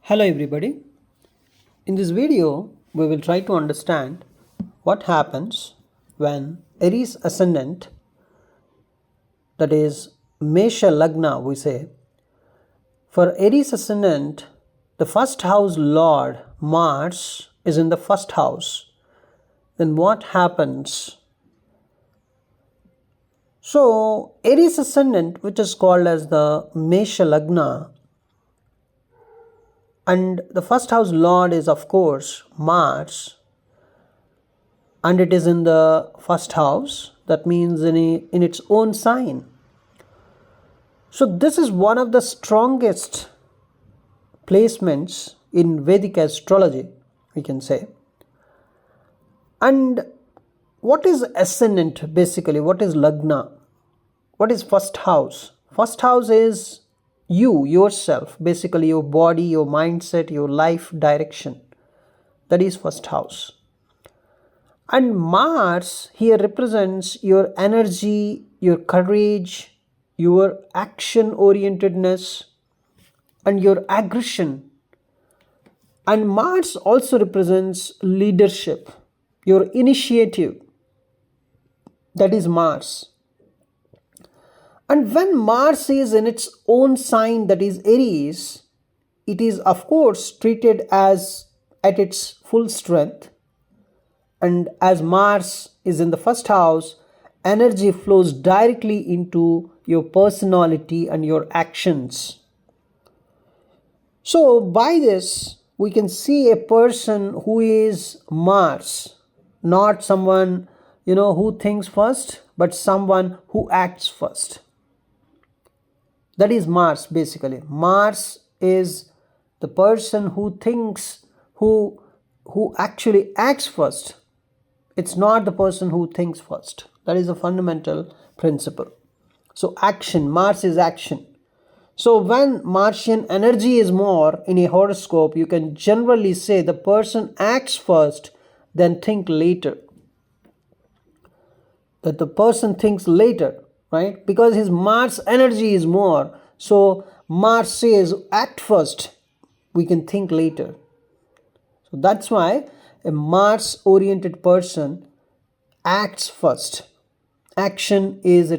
Hello everybody. In this video, we will try to understand what happens when Aries ascendant, that is Mesha Lagna we say. For Aries ascendant, the first house lord Mars is in the first house. Then what happens? So Aries ascendant, which is called as the Mesha Lagna, and the first house lord is of course Mars, and it is in the first house, that means in its own sign. So this is one of the strongest placements in Vedic astrology, we can say. And what is ascendant basically? What is Lagna? What is first house? First house is you, yourself, basically your body, your mindset, your life direction. That is first house. And Mars here represents your energy, your courage, your action orientedness, and your aggression. And Mars also represents leadership, your initiative. That is Mars. And when Mars is in its own sign, that is Aries, it is of course treated as at its full strength. And as Mars is in the first house, energy flows directly into your personality and your actions. So by this, we can see a person who is Mars, not someone who thinks first, but someone who acts first. That is Mars basically. Mars is the person who thinks, who actually acts first. It's not the person who thinks first. That is a fundamental principle. So action, Mars is action. So when Martian energy is more in a horoscope, you can generally say the person acts first, then think later. That the person thinks later, right? Because his Mars energy is more. So Mars says act first, we can think later. So that's why a Mars oriented person acts first. Action is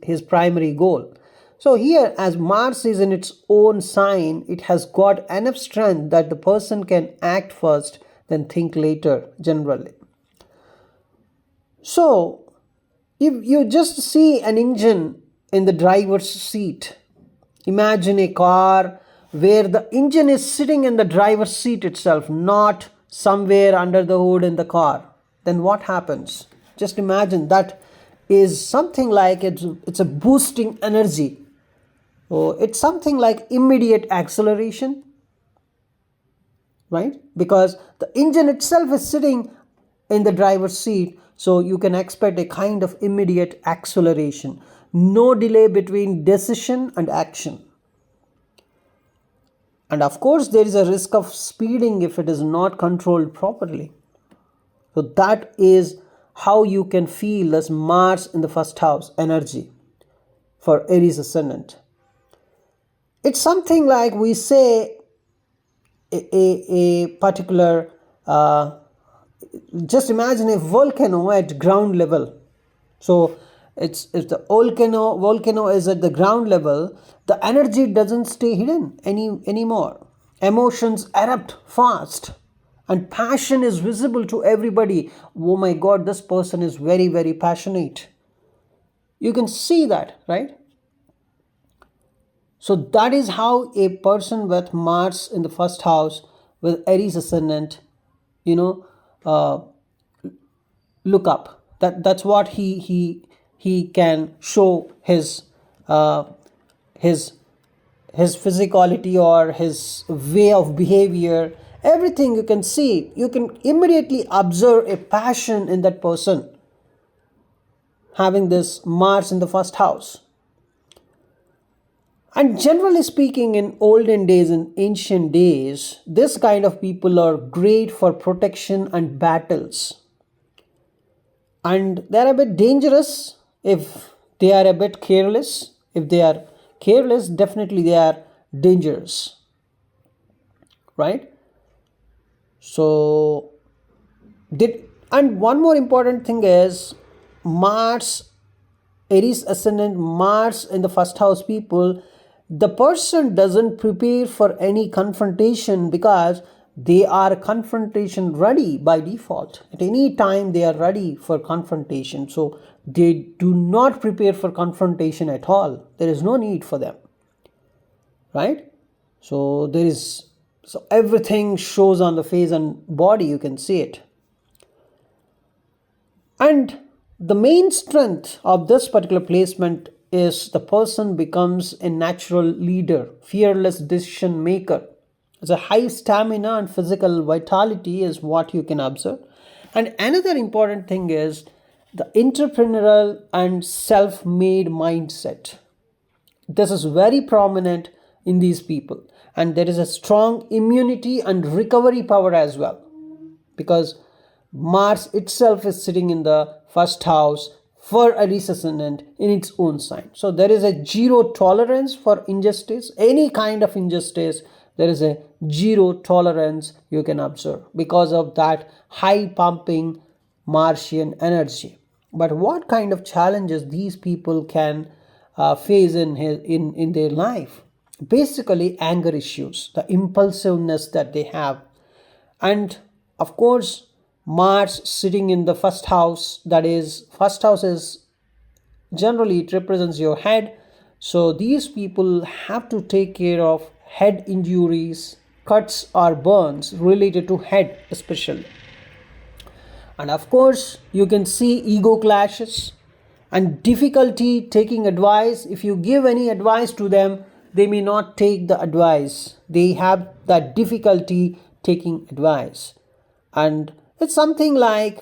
his primary goal. So here, as Mars is in its own sign, it has got enough strength that the person can act first, then think later generally. So if you just see an engine in the driver's seat, imagine a car where the engine is sitting in the driver's seat itself, not somewhere under the hood in the car. Then what happens? Just imagine that is something like it's a boosting energy. So it's something like immediate acceleration, right? Because the engine itself is sitting in the driver's seat, so you can expect a kind of immediate acceleration. No delay between decision and action. And of course, there is a risk of speeding if it is not controlled properly. So that is how you can feel as Mars in the first house energy for Aries ascendant. It's something like we say a particular, just imagine a volcano at ground level. So if the volcano is at the ground level, the energy doesn't stay hidden anymore. Emotions erupt fast and passion is visible to everybody. Oh my God, this person is very, very passionate. You can see that, right? So that is how a person with Mars in the first house with Aries ascendant, look up. That's what he can show his physicality or his way of behavior. Everything you can see, you can immediately observe a passion in that person having this Mars in the first house. And generally speaking, in olden days, in ancient days, this kind of people are great for protection and battles. And they're a bit dangerous if they are a bit careless. If they are careless, definitely they are dangerous. right? So did and one more important thing is Mars, Aries ascendant, Mars in the first house people, the person doesn't prepare for any confrontation because they are confrontation ready by default. At any time they are ready for confrontation. So they do not prepare for confrontation at all. There is no need for them, right? So so everything shows on the face and body, you can see it. And the main strength of this particular placement is the person becomes a natural leader, fearless decision maker. It's a high stamina and physical vitality is what you can observe. And another important thing is the entrepreneurial and self-made mindset. This is very prominent in these people. And there is a strong immunity and recovery power as well, because Mars itself is sitting in the first house for Aries ascendant in its own sign. So there is a zero tolerance for injustice, any kind of injustice. There is a zero tolerance you can observe because of that high pumping Martian energy. But what kind of challenges these people can face in their life? Basically, anger issues, the impulsiveness that they have, and of course Mars sitting in the first house. That is, first house is generally it represents your head. So these people have to take care of head injuries, cuts or burns related to head especially. And of course you can see ego clashes and difficulty taking advice. If you give any advice to them, they may not take the advice. They have that difficulty taking advice. And it's something like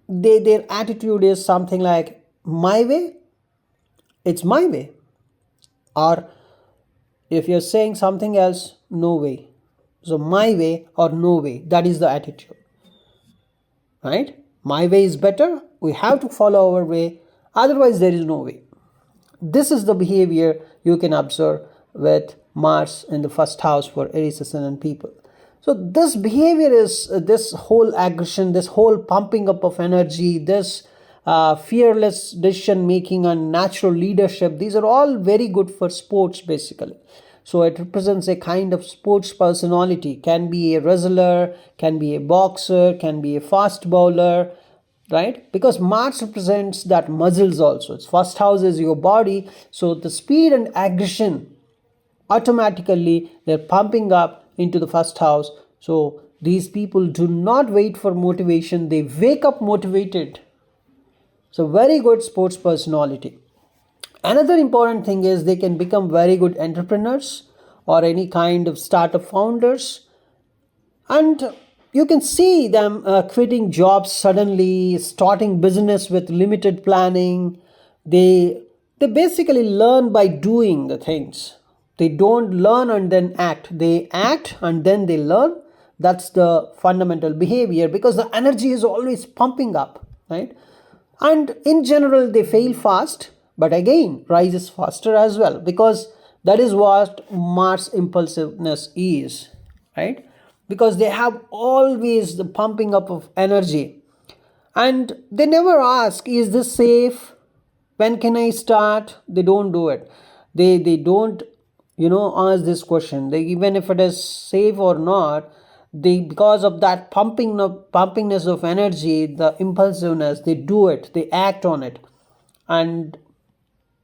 their attitude is something like, my way, it's my way. Or if you're saying something else, no way. So my way or no way, that is the attitude, right? My way is better, we have to follow our way, otherwise there is no way. This is the behavior you can observe with Mars in the first house for Aries ascendant people. So this behavior is this whole aggression, this whole pumping up of energy, this fearless decision making and natural leadership. These are all very good for sports basically. So it represents a kind of sports personality. Can be a wrestler, can be a boxer, can be a fast bowler, right? Because Mars represents that muscles also. Its first house is your body. So the speed and aggression, automatically they're pumping up into the first house. So these people do not wait for motivation. They wake up motivated. So very good sports personality. Another important thing is they can become very good entrepreneurs or any kind of startup founders. And you can see them quitting jobs suddenly, starting business with limited planning. They basically learn by doing the things. They don't learn and then act. They act and then they learn. That's the fundamental behavior because the energy is always pumping up, right? And in general, they fail fast, but again, rises faster as well because that is what Mars impulsiveness is, right? Because they have always the pumping up of energy and they never ask, is this safe? When can I start? They don't do it. They don't ask this question. They, even if it is safe or not, they, because of that pumpingness of energy, the impulsiveness, they do it, they act on it. And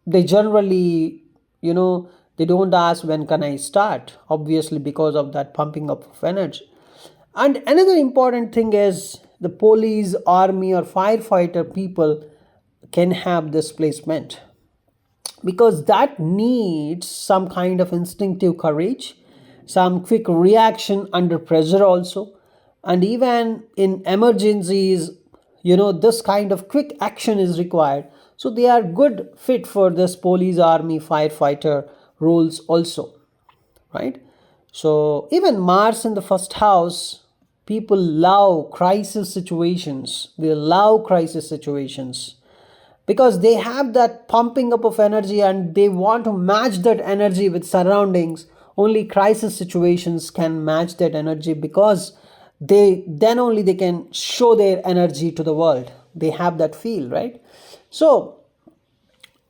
they generally they don't ask when can I start, obviously because of that pumping up of energy. And another important thing is the police, army or firefighter people can have this placement because that needs some kind of instinctive courage, some quick reaction under pressure also, and even in emergencies this kind of quick action is required. So they are good fit for this police, army, firefighter roles also, right? So even Mars in the first house, people love crisis situations. They love crisis situations because they have that pumping up of energy and they want to match that energy with surroundings only crisis situations can match that energy, because then only they can show their energy to the world. They have that feel, right? So,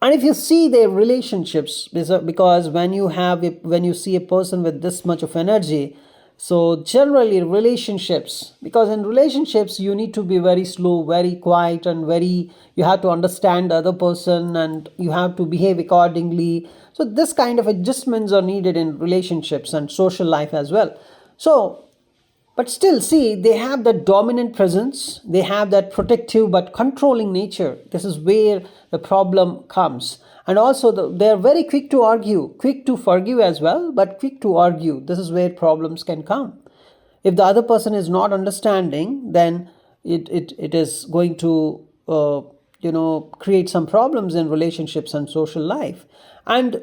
and if you see their relationships, because when you see a person with this much of energy, so generally relationships, because in relationships you need to be very slow, very quiet, and very, you have to understand the other person and you have to behave accordingly. So this kind of adjustments are needed in relationships and social life as well. So, but still, see, they have that dominant presence, they have that protective but controlling nature. This is where the problem comes. And also, they're very quick to argue, quick to forgive as well, but quick to argue. This is where problems can come. If the other person is not understanding, then it is going to, create some problems in relationships and social life. And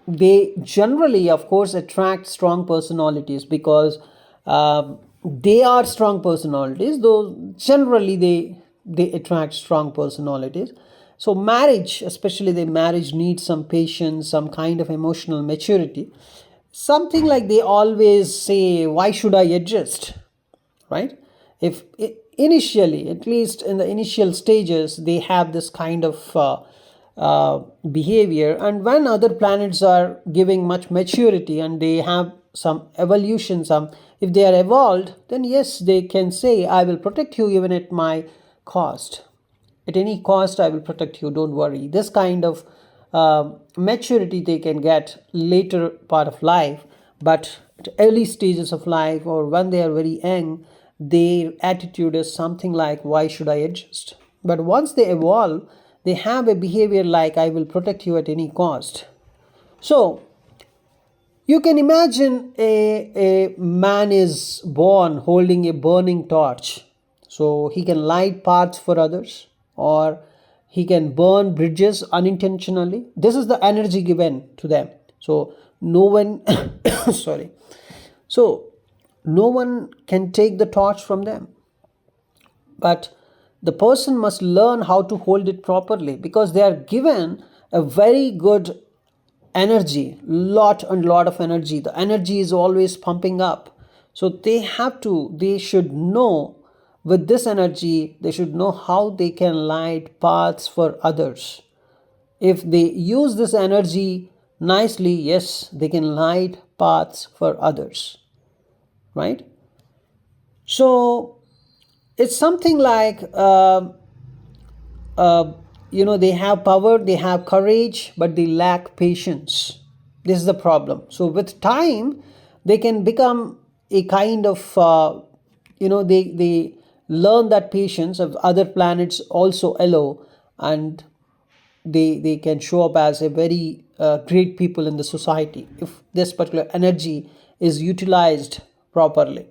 they generally, of course, attract strong personalities, because they are strong personalities, though generally they attract strong personalities. So marriage, especially the marriage, needs some patience, some kind of emotional maturity. Something like they always say, why should I adjust, right? If initially, at least in the initial stages, they have this kind of behavior, and when other planets are giving much maturity and they have some evolution, some, if they are evolved, then yes, they can say, I will protect you even at my cost. At any cost, I will protect you, don't worry. This kind of maturity they can get later part of life, but at early stages of life, or when they are very young, their attitude is something like, why should I adjust? But once they evolve, they have a behavior like, I will protect you at any cost. So you can imagine a man is born holding a burning torch. So he can light paths for others, or he can burn bridges unintentionally. This is the energy given to them. So no one, sorry. So no one can take the torch from them. But the person must learn how to hold it properly, because they are given a very good energy, lot and lot of energy. The energy is always pumping up. So they should know, with this energy, they should know how they can light paths for others. If they use this energy nicely, yes, they can light paths for others, right? So it's something like, they have power, they have courage, but they lack patience. This is the problem. So with time, they can become a kind of, they learn that patience of other planets also allow, and they can show up as a very great people in the society if this particular energy is utilized properly.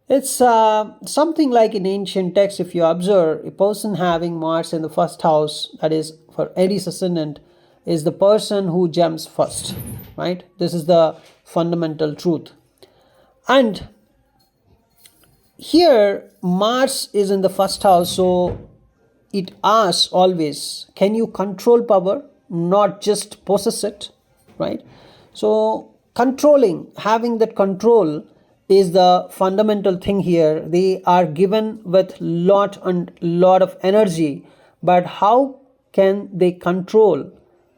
It's something like in ancient texts, if you observe, a person having Mars in the first house, that is for Aries ascendant, is the person who jumps first, right? This is the fundamental truth. And here, Mars is in the first house, so it asks always, can you control power, not just possess it, right? So controlling, having that control is the fundamental thing here. They are given with lot and lot of energy, but how can they control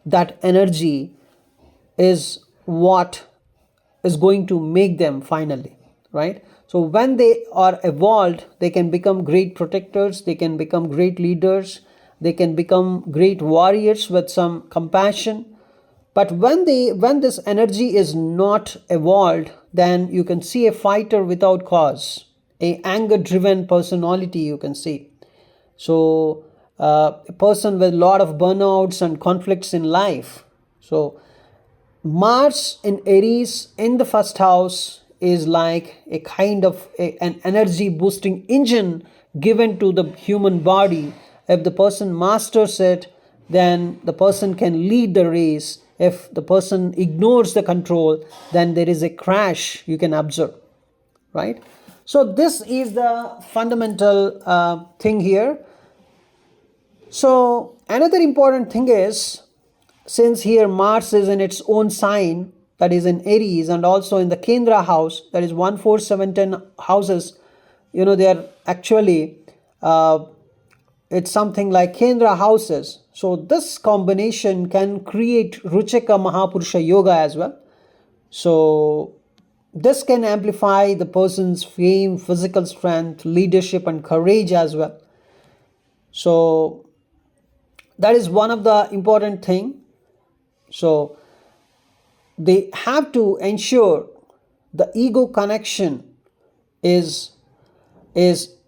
that energy is what is going to make them finally, right? So when they are evolved, they can become great protectors, they can become great leaders, they can become great warriors with some compassion. But when this energy is not evolved, then you can see a fighter without cause, a anger driven personality, you can see. So a person with a lot of burnouts and conflicts in life. So Mars in Aries in the first house is like a kind of an energy boosting engine given to the human body. If the person masters it, then the person can lead the race. If the person ignores the control, then there is a crash you can observe, right? So this is the fundamental thing here. So another important thing is, since here Mars is in its own sign, that is in Aries, and also in the Kendra house, that is 1, 4, 7, 10 houses, they are actually, it's something like Kendra houses. So this combination can create Ruchika Mahapurusha Yoga as well. So this can amplify the person's fame, physical strength, leadership, and courage as well. So that is one of the important thing. So they have to ensure the ego connection is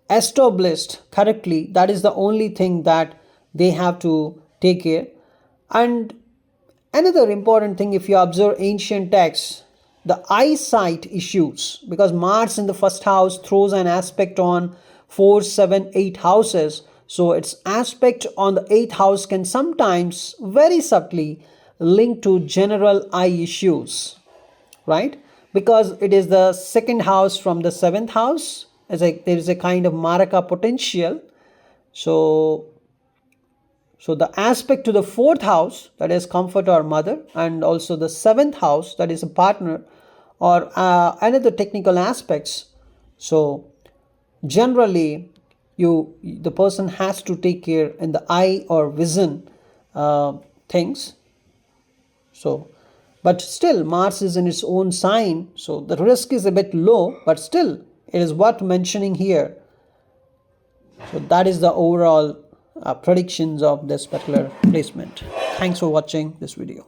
established correctly. That is the only thing that they have to take care. And another important thing, if you observe ancient texts, the eyesight issues, because Mars in the first house throws an aspect on 4, 7, 8 houses. So its aspect on the 8th house can sometimes very subtly link to general eye issues, right? Because it is the second house from the 7th house, there is a kind of Maraka potential. So the aspect to the 4th house, that is comfort or mother, and also the 7th house, that is a partner or another technical aspects. So generally, the person has to take care in the eye or vision things. So, but still Mars is in its own sign, so the risk is a bit low, but still it is worth mentioning here. So that is the overall predictions of this particular placement. Thanks for watching this video.